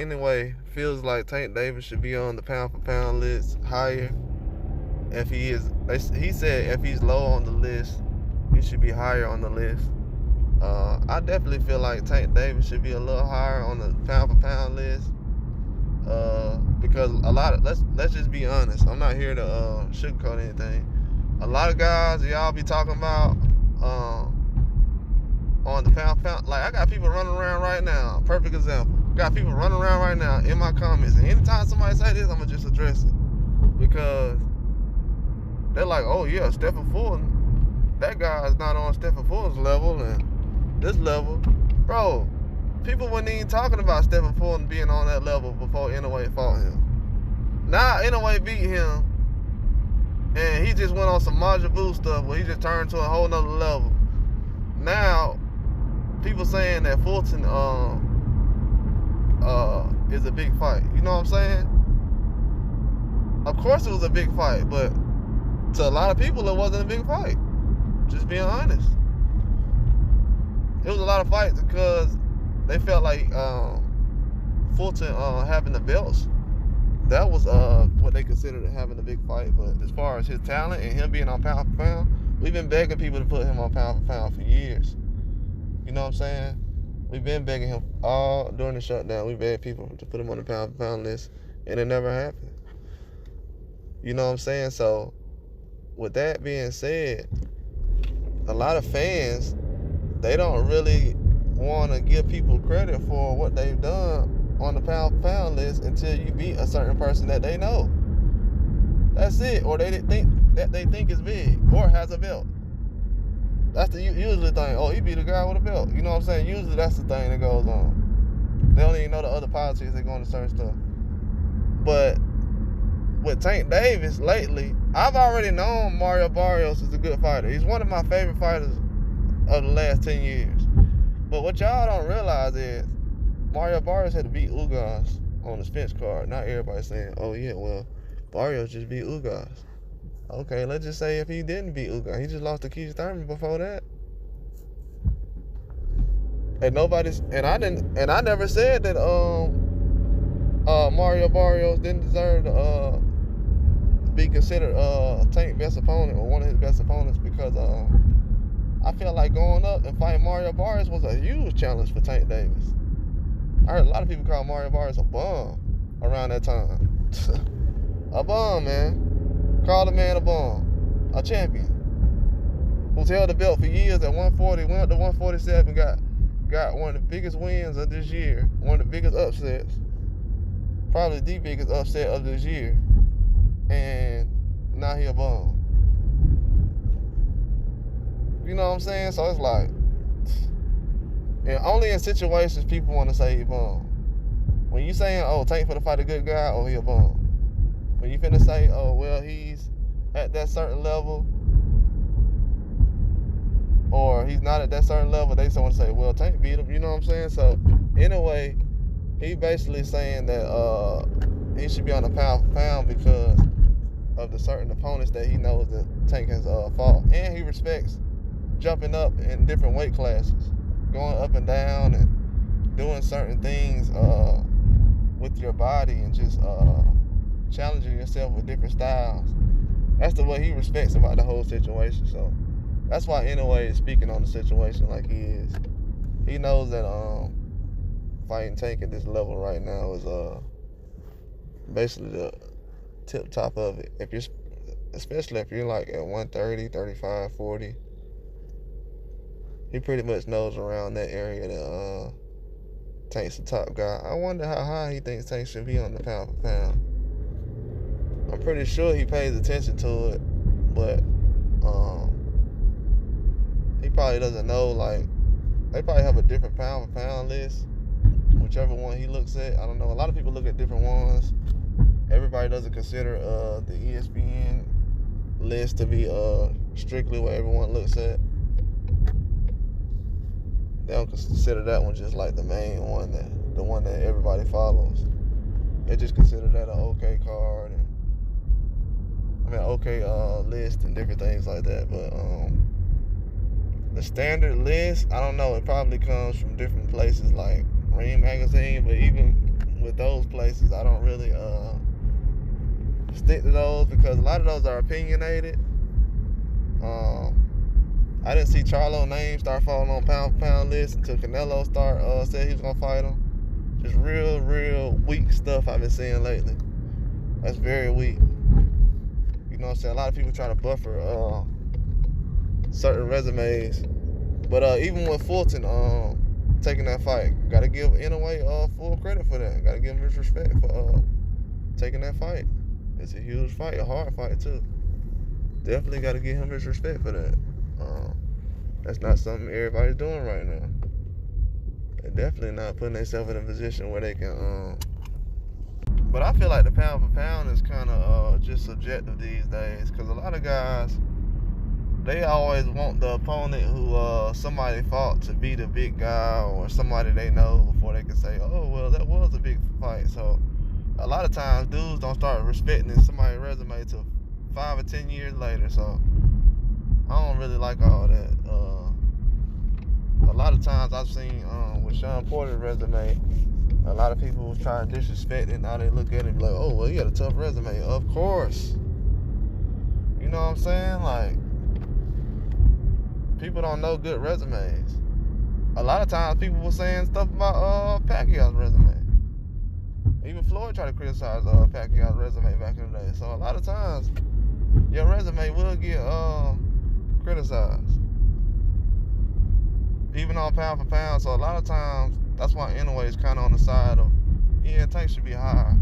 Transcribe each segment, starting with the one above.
Inoue feels like Tank Davis should be on the pound for pound list higher. If he said if he's low on the list, he should be higher on the list. I definitely feel like Tank Davis should be a little higher on the pound for pound list. Because let's just be honest. I'm not here to sugarcoat anything. A lot of guys y'all be talking about on the pound for pound. Like I got people running around right now. Perfect example. Got people running around right now in my comments, and anytime somebody say this, I'm gonna just address it because they're like, oh yeah, Stephen Fulton. That guy's not on Stephen Fulton's level and this level, bro. People weren't even talking about Stephen Fulton being on that level before Inoue fought him. Now Inoue beat him, and he just went on some Majin Buu stuff where he just turned to a whole nother level. Now, people saying that Fulton is a big fight. You know what I'm saying? Of course it was a big fight, but to a lot of people it wasn't a big fight. Just being honest. It was a lot of fights because they felt like Fulton having the belts, that was what they considered having a big fight. But as far as his talent and him being on pound for pound, we've been begging people to put him on pound for pound for years. You know what I'm saying? We've been begging him all during the shutdown. We begged people to put him on the pound for pound list, and it never happened. You know what I'm saying? So with that being said, a lot of fans, they don't really want to give people credit for what they've done on the pound for pound list until you beat a certain person that they know. That's it. Or they think is big or has a belt. That's the usually thing. Oh, he beat a guy with a belt. You know what I'm saying? Usually that's the thing that goes on. They don't even know the other politics that go into certain stuff. But with Tank Davis lately, I've already known Mario Barrios is a good fighter. He's one of my favorite fighters of the last 10 years. But what y'all don't realize is Mario Barrios had to beat Ugas on the Spence card. Not everybody saying, oh yeah, well, Barrios just beat Ugas. Okay, let's just say if he didn't beat Ugas, he just lost to Keith Thurman before that. And I never said that Mario Barrios didn't deserve to be considered Tank's best opponent or one of his best opponents because I feel like going up and fighting Mario Barrios was a huge challenge for Tank Davis. I heard a lot of people call Mario Barrios a bum around that time. A bum, man. Call the man a bum. A champion. Who's held the belt for years at 140, went up to 147, got one of the biggest wins of this year, one of the biggest upsets. Probably the biggest upset of this year. And now he a bum. You know what I'm saying? So it's like, and only in situations people want to say he bum. When you saying, oh, Tank for the fight a good guy, oh, he a bum. When you finna say, oh, well, he's at that certain level, or he's not at that certain level, they just want to say, well, Tank beat him. You know what I'm saying? So, in a way, he basically saying that he should be on the pound for pound because of the certain opponents that he knows that Tank has fought. And he respects jumping up in different weight classes, going up and down and doing certain things with your body and just challenging yourself with different styles. That's the way he respects about the whole situation. So that's why Inoue is speaking on the situation like he is. He knows that fighting Tank at this level right now is basically the tip top of it. Especially if you're like at 130, 35, 40, he pretty much knows around that area that Tank's the top guy. I wonder how high he thinks Tank should be on the pound for pound. I'm pretty sure he pays attention to it, but he probably doesn't know. Like, they probably have a different pound for pound list, whichever one he looks at. I don't know. A lot of people look at different ones. Everybody doesn't consider the ESPN list to be strictly what everyone looks at. They don't consider that one just like the main one, the one that everybody follows. They just consider that an okay card and okay list and different things like that. But the standard list, I don't know. It probably comes from different places like Ring Magazine, but even with really stick to those because a lot of those are opinionated. I didn't see Charlo's name start falling on pound for pound list until Canelo said he was gonna fight him. Just real weak stuff I've been seeing lately. That's very weak. You know what I'm saying? A lot of people try to buffer certain resumes. But even with Fulton taking that fight, gotta give Inoue full credit for that. Gotta give him his respect for taking that fight. It's a huge fight, a hard fight too. Definitely gotta give him his respect for that. That's not something everybody's doing right now. They're definitely not putting themselves in a position where they can. But I feel like the pound for pound is kind of just subjective these days, because a lot of guys, they always want the opponent who somebody fought to be the big guy or somebody they know before they can say, oh, well, that was a big fight. So a lot of times dudes don't start respecting somebody's resume till 5 or 10 years later. So I don't really like all that. A lot of times I've seen with Sean Porter's resume, a lot of people was trying to disrespect it. Now they look at it and be like, oh, well, he got a tough resume. Of course. You know what I'm saying? Like, people don't know good resumes. A lot of times people were saying stuff about Pacquiao's resume. Even Floyd tried to criticize Pacquiao's resume back in the day. So a lot of times your resume will get criticized. Even on pound for pound. So a lot of times that's why Inoue is kind of on the side of, yeah, Tank should be higher.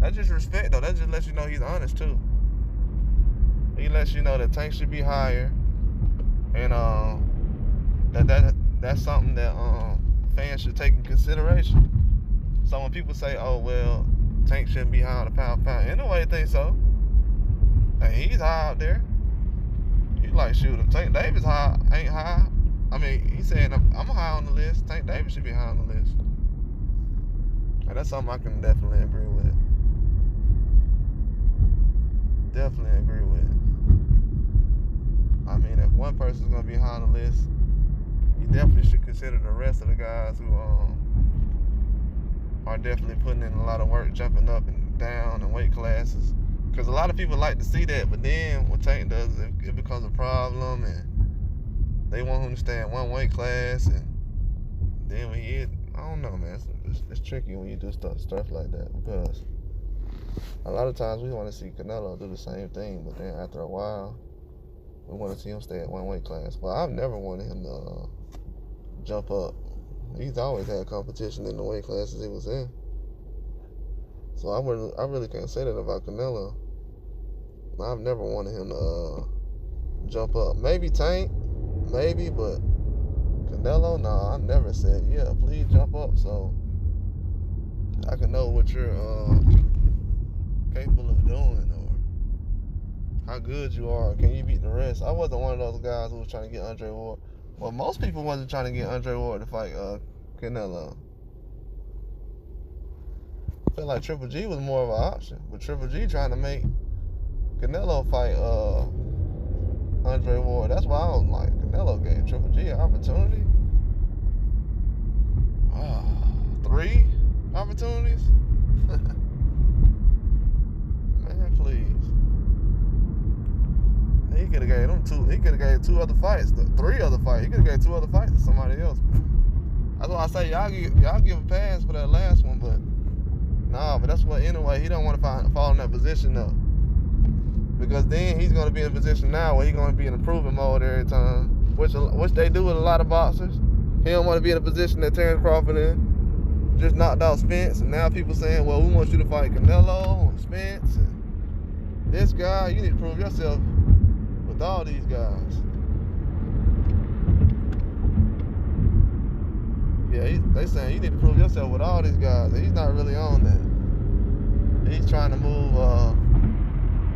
That's just respect though. That just lets you know he's honest too. He lets you know that Tank should be higher. And that's something that fans should take in consideration. So when people say, oh, well, Tank shouldn't be high on the pound for pound, Inoue thinks so. And he's high out there. He's like, shoot, if Tank Davis ain't high. I mean, he's saying I'm high on the list. Tank Davis should be high on the list. And that's something I can definitely agree with. Definitely agree with. I mean, if one person's gonna be high on the list, you definitely should consider the rest of the guys who are definitely putting in a lot of work, jumping up and down in weight classes. Because a lot of people like to see that, but then what Tank does, it becomes a problem, and they want him to stay in one weight class, and then when he I don't know, man. It's tricky when you do stuff like that, because a lot of times we want to see Canelo do the same thing, but then after a while, we want to see him stay at one weight class. But I've never wanted him to jump up. He's always had competition in the weight classes he was in. So I really can't say that about Canelo. I've never wanted him to jump up. Maybe Tank, maybe, but Canelo, nah, I never said, yeah, please jump up so I can know what you're capable of doing, or how good you are. Can you beat the rest? I wasn't one of those guys who was trying to get Andre Ward. Well, most people wasn't trying to get Andre Ward to fight Canelo. I feel like Triple G was more of an option, but Triple G trying to make Canelo fight Andre Ward. That's why I was like, Canelo gave Triple G an opportunity. 3 opportunities? Man, please. He could have gave them 2. He could have gave 2 other fights, 3 other fights. He could have gave 2 other fights to somebody else. That's why I say y'all give a pass for that last one, but nah. But that's what Inoue, he don't want to fall in that position though, because then he's going to be in a position now where he's going to be in improvement mode every time, which they do with a lot of boxers. He don't want to be in a position that Terrence Crawford in, just knocked out Spence, and now people saying, well, we want you to fight Canelo and Spence and this guy. You need to prove yourself with all these guys. Yeah, they saying you need to prove yourself with all these guys. And he's not really on that. He's trying to move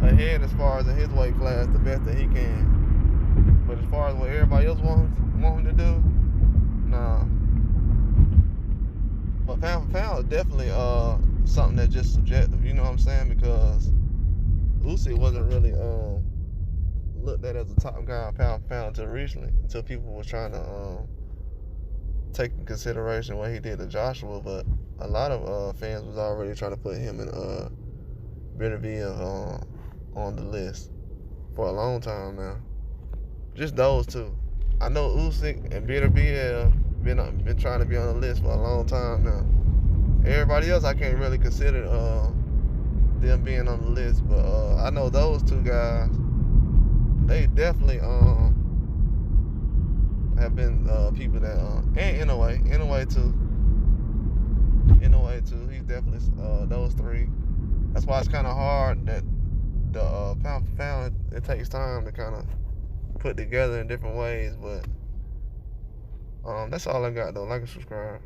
ahead as far as in his weight class the best that he can. But as far as what everybody else want him to do, nah. But pound for pound is definitely something that's just subjective. You know what I'm saying? Because Usyk wasn't really looked at as a top guy pound for pound until recently, until people was trying to take in consideration what he did to Joshua. But a lot of fans was already trying to put him and Beterbiev on the list for a long time now. Just those two. I know Usyk and Beterbiev been trying to be on the list for a long time now. Everybody else I can't really consider them being on the list, but I know those two guys. They definitely have been people that and Inoue too. He's definitely those three. That's why it's kind of hard that the pound for pound it takes time to kind of put together in different ways. But that's all I got though. Like and subscribe.